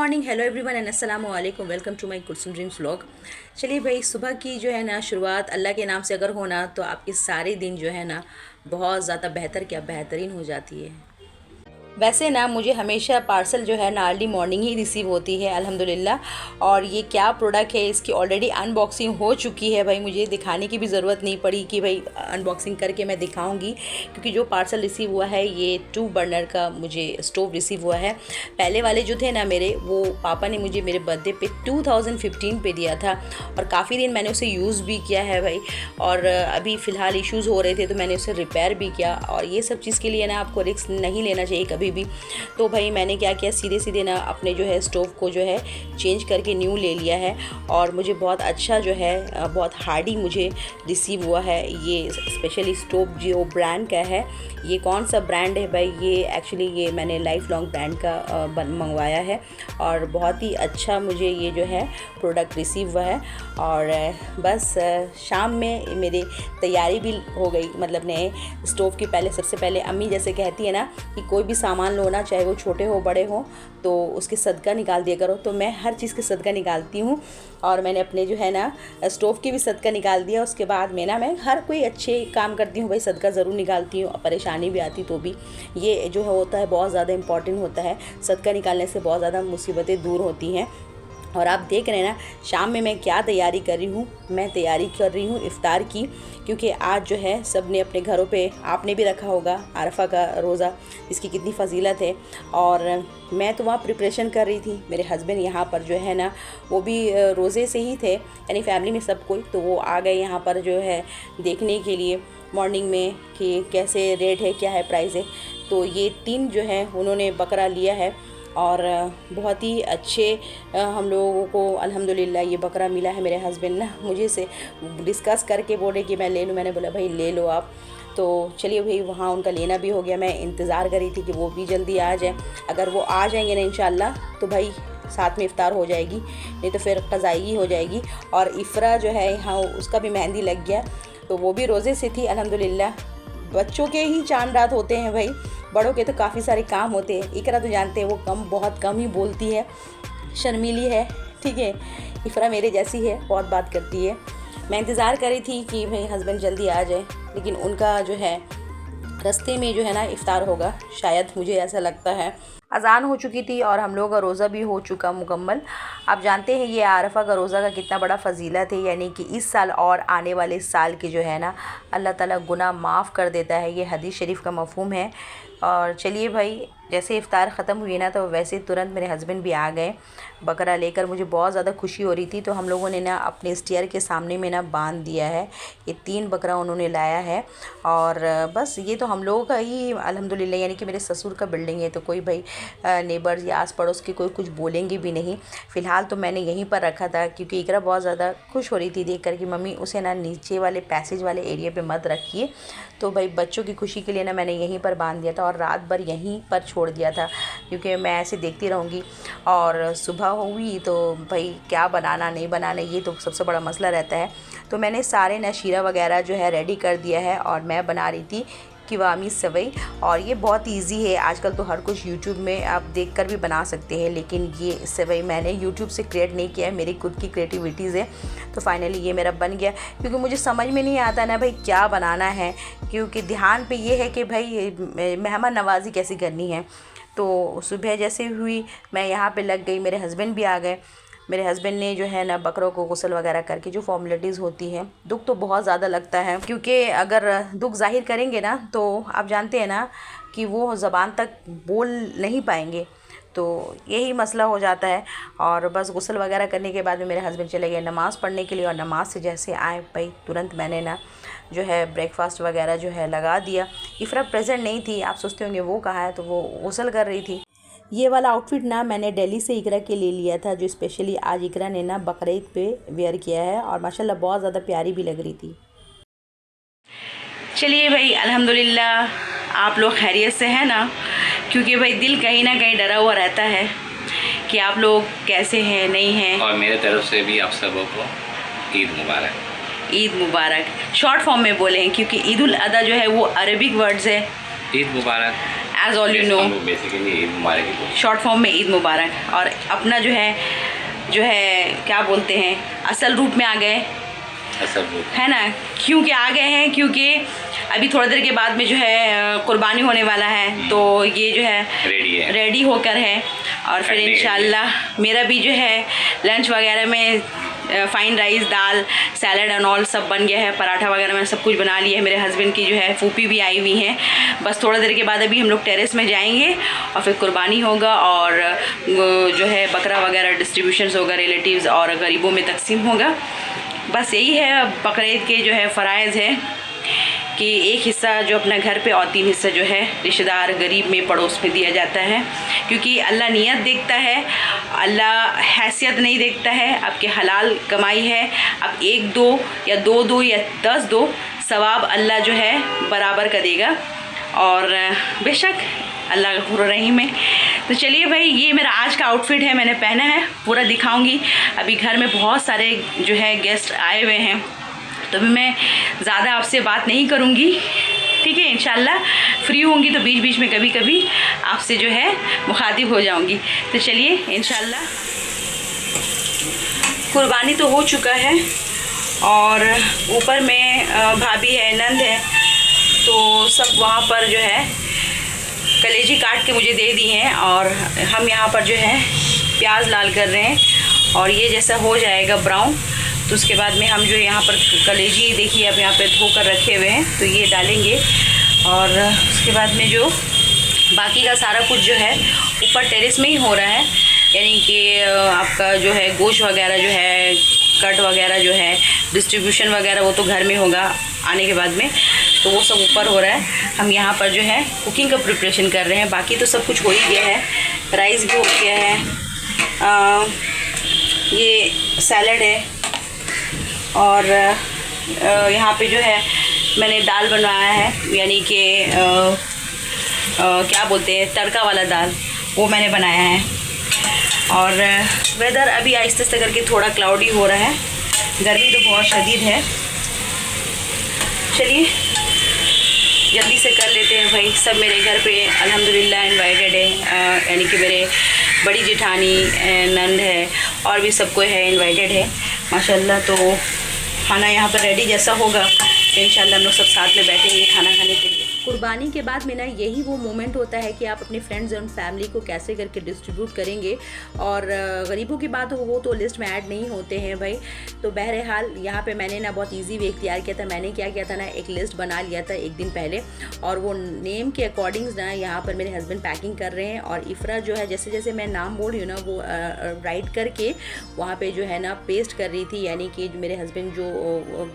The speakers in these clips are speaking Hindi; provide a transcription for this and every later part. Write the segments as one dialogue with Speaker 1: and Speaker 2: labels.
Speaker 1: मॉर्निंग, हेलो एवरीवन एंड अस्सलाम वालेकुम। Welcome to my Kulsum dreams vlog. चलिए भाई, सुबह की जो है ना शुरुआत अल्लाह के नाम से अगर हो ना तो आपके सारे दिन जो है ना बहुत ज़्यादा बेहतर क्या बेहतरीन हो जाती है। वैसे ना मुझे हमेशा पार्सल जो है ना अर्ली मॉर्निंग ही रिसीव होती है अल्हम्दुलिल्लाह। और ये क्या प्रोडक्ट है इसकी ऑलरेडी अनबॉक्सिंग हो चुकी है भाई, मुझे दिखाने की भी ज़रूरत नहीं पड़ी कि भाई अनबॉक्सिंग करके मैं दिखाऊंगी, क्योंकि जो पार्सल रिसीव हुआ है ये 2 बर्नर का मुझे स्टोव रिसीव हुआ है। पहले वाले जो थे ना मेरे, वो पापा ने मुझे मेरे बर्थडे पे 2015 पे दिया था और काफ़ी दिन मैंने उसे यूज़ भी किया है भाई। और अभी फ़िलहाल इश्यूज़ हो रहे थे तो मैंने उसे रिपेयर भी किया, और ये सब चीज़ के लिए ना आपको रिस्क नहीं लेना चाहिए कभी भी। तो भाई मैंने क्या किया, सीधे सीधे ना अपने जो है स्टोव को जो है चेंज करके न्यू ले लिया है। और मुझे बहुत अच्छा जो है बहुत हार्डी मुझे रिसीव हुआ है ये स्पेशली स्टोव। जो ब्रांड का है, ये कौन सा ब्रांड है भाई, ये एक्चुअली ये मैंने लाइफ लॉन्ग ब्रांड का मंगवाया है और बहुत ही अच्छा मुझे ये जो है प्रोडक्ट रिसीव हुआ है। और बस शाम में मेरी तैयारी भी हो गई, मतलब नए स्टोव की। पहले सबसे पहले अम्मी जैसे कहती है ना कि कोई भी सामान लो ना, चाहे वो छोटे हो बड़े हो, तो उसके सदका निकाल दिया करो। तो मैं हर चीज़ के सदका निकालती हूँ और मैंने अपने जो है ना स्टोव की भी सदका निकाल दिया। उसके बाद में ना मैं हर कोई अच्छे काम करती हूँ भाई, सदका ज़रूर निकालती हूँ। परेशानी भी आती तो भी ये जो होता है बहुत ज़्यादा इम्पॉर्टेंट होता है। सदका निकालने से बहुत ज़्यादा मुसीबतें दूर होती हैं। और आप देख रहे हैं ना शाम में मैं क्या तैयारी कर रही हूँ। मैं तैयारी कर रही हूँ इफ़्तार की, क्योंकि आज जो है सब ने अपने घरों पे, आपने भी रखा होगा आरफा का रोज़ा, इसकी कितनी फजीलत है। और मैं तो वहाँ प्रिपरेशन कर रही थी। मेरे हस्बैंड यहाँ पर जो है ना वो भी रोज़े से ही थे, यानी फैमिली में सब कोई, तो वो आ गए यहाँ पर जो है देखने के लिए मॉर्निंग में कि कैसे रेट है, क्या है प्राइस है। तो ये 3 जो है उन्होंने बकरा लिया है और बहुत ही अच्छे हम लोगों को अल्हम्दुलिल्लाह ये बकरा मिला है। मेरे हस्बैंड ना मुझे से डिस्कस करके बोले कि मैं ले लूँ, मैंने बोला भाई ले लो आप। तो चलिए भाई, वहाँ उनका लेना भी हो गया। मैं इंतज़ार कर रही थी कि वो भी जल्दी आ जाए। अगर वो आ जाएंगे ना इंशाल्लाह तो भाई साथ में इफ़्तार हो जाएगी, नहीं तो फिर क़ज़ाई हो जाएगी। और इफ़रा जो है यहाँ उसका भी मेहंदी लग गया, तो वो भी रोज़े से थी अल्हम्दुलिल्लाह। बच्चों के ही चांद रात होते हैं भाई, बड़ों के तो काफ़ी सारे काम होते हैं। इकरा तो जानते हैं वो बहुत कम ही बोलती है, शर्मीली है, ठीक है। इफ़रा मेरे जैसी है, बहुत बात करती है। मैं इंतज़ार कर रही थी कि भाई हस्बैंड जल्दी आ जाए, लेकिन उनका जो है रास्ते में जो है ना इफ़्तार होगा शायद, मुझे ऐसा लगता है। अज़ान हो चुकी थी और हम लोग का रोज़ा भी हो चुका मुकम्मल। आप जानते हैं ये आरफ़ा का रोज़ा का कितना बड़ा फ़जीलत है, यानी कि इस साल और आने वाले साल के जो है ना अल्लाह ताला गुनाह माफ़ कर देता है, ये हदीस शरीफ का मफ़हूम है। और चलिए भाई, जैसे इफ़्तार ख़त्म हुई ना तो वैसे तुरंत मेरे हस्बैंड भी आ गए बकरा लेकर। मुझे बहुत ज़्यादा खुशी हो रही थी, तो हम लोगों ने ना अपने स्टेयर के सामने में ना बांध दिया है। ये 3 बकरा उन्होंने लाया है और बस ये तो हम लोगों का ही अल्हम्दुलिल्लाह, यानी कि मेरे ससुर का बिल्डिंग है, तो कोई भाई नेबर्स या आस पड़ोस के कोई कुछ बोलेंगे भी नहीं। फ़िलहाल तो मैंने यहीं पर रखा था, क्योंकि इकरा बहुत ज़्यादा खुश हो रही थी देख कर कि मम्मी उसे ना नीचे वाले पैसेज वाले एरिया पे मत रखिए। तो भाई बच्चों की खुशी के लिए ना मैंने यहीं पर बांध दिया था और रात भर यहीं पर छोड़ दिया था, क्योंकि मैं ऐसे देखती रहूँगी। और सुबह हुई तो भाई क्या बनाना नहीं बनाना ये तो सबसे बड़ा मसला रहता है। तो मैंने सारे ना शीरा वगैरह जो है रेडी कर दिया है और मैं बना रही थी कीवामी सेवई। और ये बहुत इजी है, आजकल तो हर कुछ यूट्यूब में आप देखकर भी बना सकते हैं, लेकिन ये सेवई मैंने यूट्यूब से क्रिएट नहीं किया है, मेरी खुद की क्रिएटिविटीज़ है। तो फाइनली ये मेरा बन गया, क्योंकि मुझे समझ में नहीं आता ना भाई क्या बनाना है, क्योंकि ध्यान पे ये है कि भाई मेहमान नवाज़ी कैसी करनी है। तो सुबह जैसे हुई मैं यहाँ पे लग गई, मेरे हस्बैंड भी आ गए। मेरे हस्बैंड ने जो है ना बकरों को गुस्ल वगैरह करके, जो फॉर्मेलिटीज़ होती हैं, दुख तो बहुत ज़्यादा लगता है, क्योंकि अगर दुख जाहिर करेंगे ना तो आप जानते हैं ना कि वो ज़बान तक बोल नहीं पाएंगे, तो यही मसला हो जाता है। और बस गुस्ल वगैरह करने के बाद में मेरे हस्बैंड चले गए नमाज़ पढ़ने के लिए, और नमाज से जैसे आए भाई तुरंत मैंने ना जो है ब्रेकफास्ट वगैरह जो है लगा दिया। इफ़रा प्रेजेंट नहीं थी, आप सोचते होंगे वो कहाँ है, तो वो गुस्ल कर रही थी। ये वाला आउटफिट ना मैंने दिल्ली से इकरा के ले लिया था, जो स्पेशली आज इकरा ने ना बकरीद पे वेयर किया है, और माशाल्लाह बहुत ज़्यादा प्यारी भी लग रही थी। चलिए भाई, अल्हम्दुलिल्लाह आप लोग खैरियत से हैं ना, क्योंकि भाई दिल कहीं ना कहीं डरा हुआ रहता है कि आप लोग कैसे हैं, नहीं हैं।
Speaker 2: और मेरे तरफ से भी आप सबों को ईद मुबारक।
Speaker 1: ईद मुबारक शॉर्ट फॉर्म में बोले हैं, क्योंकि ईद उल अदा जो है वो अरबिक वर्ड्स है।
Speaker 2: ईद मुबारक।
Speaker 1: As all you know,
Speaker 2: basically ईद मुबारक ही बोलते
Speaker 1: शॉर्ट फॉर्म में ईद मुबारक। और अपना जो है क्या बोलते हैं, असल रूप में आ गए,
Speaker 2: हैं। असल वो
Speaker 1: है ना। क्योंकि आ गए हैं क्योंकि अभी थोड़ी देर के बाद में जो है कुर्बानी होने वाला है, तो ये जो है
Speaker 2: रेडी है।
Speaker 1: रेडी होकर है। और फिर
Speaker 2: करने के लिए।
Speaker 1: इंशाल्लाह मेरा भी जो है लंच वगैरह में fine rice, dal, salad and all सब बन गया है। पराठा वगैरह मैंने सब कुछ बना लिया है। मेरे हस्बैंड की जो है फूफी भी आई हुई हैं। बस थोड़ा देर के बाद अभी हम लोग टेरेस में जाएंगे और फिर कुर्बानी होगा और जो है बकरा वगैरह डिस्ट्रीब्यूशंस होगा, रिलेटिव्स और गरीबों में तकसीम होगा। बस यही है बकरीद के जो है फ़राइज़ है कि एक हिस्सा जो अपना घर पे और 3 हिस्सा जो है रिश्तेदार, गरीब में, पड़ोस में दिया जाता है। क्योंकि अल्लाह नियत देखता है, अल्लाह हैसियत नहीं देखता है। आपके हलाल कमाई है, आप 1 दो या 2 दो या 10 दो, सवाब अल्लाह जो है बराबर का देगा। और बेशक अल्लाह गफूर रहीम है। तो चलिए भाई, ये मेरा आज का आउटफिट है, मैंने पहना है, पूरा दिखाऊंगी। अभी घर में बहुत सारे जो है गेस्ट आए हुए हैं, तो अभी मैं ज़्यादा आपसे बात नहीं करूँगी, ठीक है। इंशाल्लाह फ्री होंगी तो बीच बीच में कभी कभी आपसे जो है मुखातिब हो जाऊँगी। तो चलिए इंशाल्लाह। कुर्बानी तो हो चुका है और ऊपर में भाभी है, नंद है, तो सब वहाँ पर जो है कलेजी काट के मुझे दे दी हैं और हम यहाँ पर जो है प्याज लाल कर रहे हैं। और ये जैसा हो जाएगा ब्राउन, तो उसके बाद में हम जो यहाँ पर कलेजी देखिए अब यहाँ पे धोकर रखे हुए हैं, तो ये डालेंगे। और उसके बाद में जो बाकी का सारा कुछ जो है ऊपर टेरेस में ही हो रहा है, यानी कि आपका जो है गोश्त वगैरह जो है, कट वगैरह जो है, डिस्ट्रीब्यूशन वगैरह वो तो घर में होगा आने के बाद में, तो वो सब ऊपर हो रहा है। हम यहाँ पर जो है कुकिंग का प्रिपरेशन कर रहे हैं। बाकी तो सब कुछ हो ही गया है, राइस भी हो गया है, ये सैलड है और यहाँ पे जो है मैंने दाल बनवाया है, यानी कि क्या बोलते हैं तड़का वाला दाल, वो मैंने बनाया है। और वेदर अभी आहिस्ते आहिस्ते करके थोड़ा क्लाउडी हो रहा है, गर्मी तो बहुत शदीद है। चलिए जल्दी से कर लेते हैं भाई। सब मेरे घर पे अल्हम्दुलिल्लाह इनवाइटेड है, यानी कि मेरे बड़ी जेठानी, नंद है और भी सबको है इनवाइटेड है माशाल्लाह। तो खाना यहाँ पर रेडी जैसा होगा तो इंशाल्लाह हम लोग सब साथ में बैठेंगे खाना खाने के लिए। कुर्बानी के बाद में ना यही वो मोमेंट होता है कि आप अपने फ्रेंड्स एंड फैमिली को कैसे करके डिस्ट्रीब्यूट करेंगे। और गरीबों की बात हो वो तो लिस्ट में ऐड नहीं होते हैं भाई। तो बहरहाल यहाँ पे मैंने ना बहुत इजी वे इख्तियार किया था। मैंने क्या किया था ना, एक लिस्ट बना लिया था एक दिन पहले, और वो नेम के अकॉर्डिंग्स ना यहाँ पर मेरे हस्बैंड पैकिंग कर रहे हैं। और इफ़रा जो है जैसे जैसे मैं नाम बोल रही हूँ ना, वो राइट करके वहाँ पर जो है ना पेस्ट कर रही थी, यानी कि मेरे हस्बैंड जो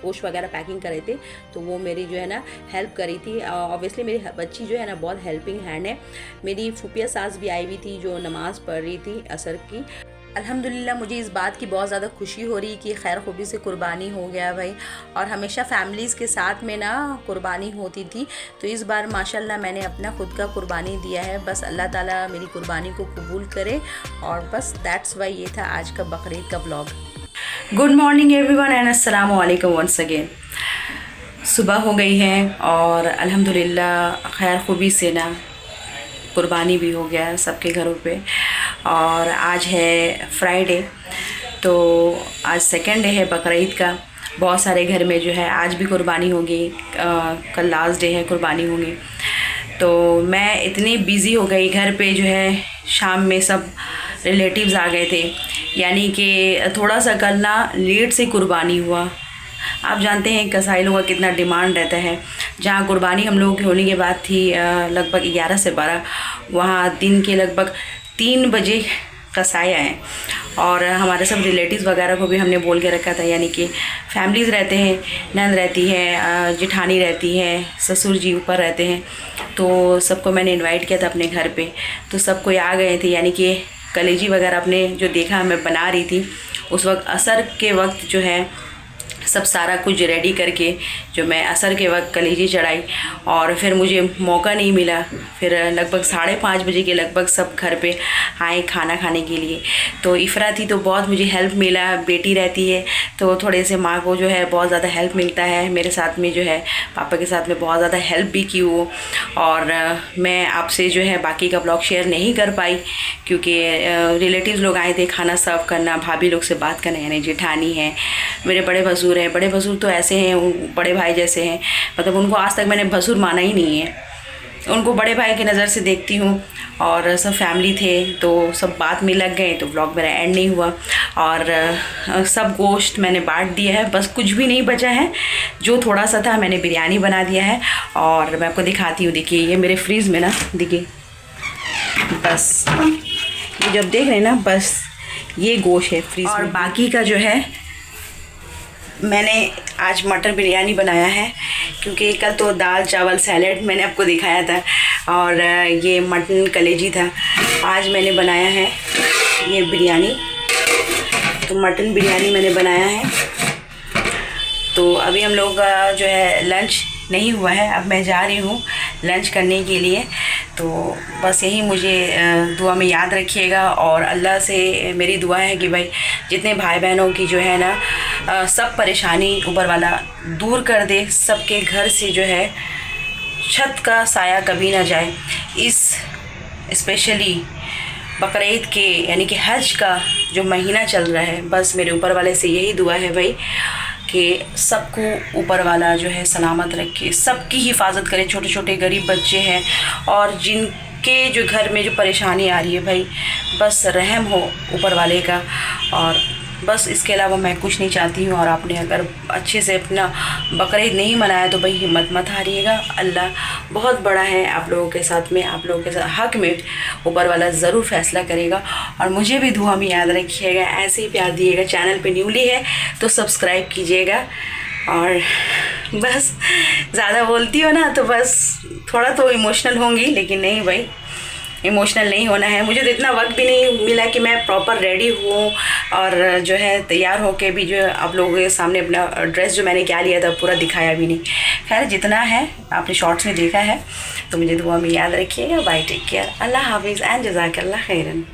Speaker 1: गोश्त वगैरह पैकिंग कर रहे थे तो वो मेरी जो है ना हेल्प करी थी। ऑब्वियसली मेरी बच्ची जो है ना बहुत हेल्पिंग हैंड है। मेरी फूफिया सास भी आई हुई थी जो नमाज़ पढ़ रही थी असर की। अल्हम्दुलिल्लाह मुझे इस बात की बहुत ज़्यादा खुशी हो रही कि खैर खूबी से कुर्बानी हो गया भाई। और हमेशा फैमिलीज़ के साथ में ना कुर्बानी होती थी, तो इस बार माशाल्लाह मैंने अपना खुद का कुर्बानी दिया है। बस अल्लाह ताला मेरी कुर्बानी को कबूल करे। और बस दैट्स वाई ये था आज का बकरीद का vlog. Good morning everyone and अस्सलाम वालेकुम वंस अगेन। सुबह हो गई है और अल्हम्दुलिल्लाह खैर खूबी से ना कुर्बानी भी हो गया सबके घरों पे। और आज है फ्राइडे, तो आज सेकंड डे है बकरीद का। बहुत सारे घर में जो है आज भी कुर्बानी होगी, कल लास्ट डे है कुर्बानी होगी। तो मैं इतनी बिज़ी हो गई घर पे, जो है शाम में सब रिलेटिव्स आ गए थे, यानी कि थोड़ा सा कल ना लेट से कुर्बानी हुआ। आप जानते हैं कसाई लोगों का कितना डिमांड रहता है। जहाँ कुर्बानी हम लोगों की होने के बाद थी लगभग 11 से 12, वहाँ दिन के लगभग 3 बजे कसाई आए। और हमारे सब रिलेटिव्स वगैरह को भी हमने बोल के रखा था, यानी कि फैमिलीज़ रहते हैं, नंद रहती है, जेठानी रहती है, ससुर जी ऊपर रहते हैं, तो सबको मैंने इनवाइट किया था अपने घर पे। तो सब कोई आ गए थे, यानी कि कलेजी वगैरह अपने जो देखा मैं बना रही थी उस वक्त, असर के वक्त जो है सब सारा कुछ रेडी करके जो मैं असर के वक्त कलेजी चढ़ाई और फिर मुझे मौका नहीं मिला। फिर लगभग 5:30 बजे के लगभग सब घर पे आए खाना खाने के लिए। तो इफ़रा थी तो बहुत मुझे हेल्प मिला, बेटी रहती है तो थोड़े से माँ को जो है बहुत ज़्यादा हेल्प मिलता है। मेरे साथ में जो है पापा के साथ में बहुत ज़्यादा हेल्प भी की वो। और मैं आपसे जो है बाकी का ब्लॉग शेयर नहीं कर पाई क्योंकि रिलेटिव्स लोग आए थे खाना सर्व करना, भाभी लोग से बात करना, यानी जेठानी है, मेरे बड़े भसुर हैं। बड़े भसुर तो ऐसे हैं, बड़े भाई जैसे हैं, मतलब उनको आज तक मैंने भसुर माना ही नहीं है, उनको बड़े भाई की नज़र से देखती हूँ। और सब फैमिली थे तो सब बात में लग गए तो व्लॉग मेरा एंड नहीं हुआ। और सब गोश्त मैंने बांट दिया है, बस कुछ भी नहीं बचा है। जो थोड़ा सा था मैंने बिरयानी बना दिया है और मैं आपको दिखाती हूँ। देखिए ये मेरे फ्रीज़ में ना, देखिए बस ये जब देख रहे हैं ना, बस ये गोश्त है फ्रीज और बाकी का जो है मैंने आज मटर बिरयानी बनाया है क्योंकि कल तो दाल चावल सैलेड मैंने आपको दिखाया था और ये मटन कलेजी था। आज मैंने बनाया है ये बिरयानी, तो मटन बिरयानी मैंने बनाया है। तो अभी हम लोग का जो है लंच नहीं हुआ है, अब मैं जा रही हूँ लंच करने के लिए। तो बस यही मुझे दुआ में याद रखिएगा और अल्लाह से मेरी दुआ है कि भाई जितने भाई बहनों की जो है ना सब परेशानी ऊपर वाला दूर कर दे, सबके घर से जो है छत का साया कभी ना जाए। इस स्पेशली बकरीद के यानी कि हज का जो महीना चल रहा है, बस मेरे ऊपर वाले से यही दुआ है भाई कि सबको ऊपर वाला जो है सलामत रखे, सबकी हिफाजत करे। छोटे छोटे गरीब बच्चे हैं और जिनके जो घर में जो परेशानी आ रही है भाई, बस रहम हो ऊपर वाले का। और बस इसके अलावा मैं कुछ नहीं चाहती हूँ। और आपने अगर अच्छे से अपना बकरीद नहीं मनाया तो भाई हिम्मत मत हारिएगा, अल्लाह बहुत बड़ा है आप लोगों के साथ में, आप लोगों के साथ हक़ में ऊपर वाला ज़रूर फ़ैसला करेगा। और मुझे भी दुआ में याद रखिएगा, ऐसे ही प्यार दिएगा। चैनल पे न्यूली है तो सब्सक्राइब कीजिएगा। और बस ज़्यादा बोलती हो ना तो बस थोड़ा तो इमोशनल होंगी, लेकिन नहीं भाई इमोशनल नहीं होना है। मुझे तो इतना वक्त भी नहीं मिला कि मैं प्रॉपर रेडी हूँ और जो है तैयार होके भी जो आप लोगों के सामने अपना ड्रेस जो मैंने क्या लिया था पूरा दिखाया भी नहीं। खैर जितना है आपने शॉर्ट्स में देखा है। तो मुझे दुआ में याद रखिएगा। बाय, टेक केयर, अल्लाह हाफिज़ एंड जज़ाकल्लाह खैरन।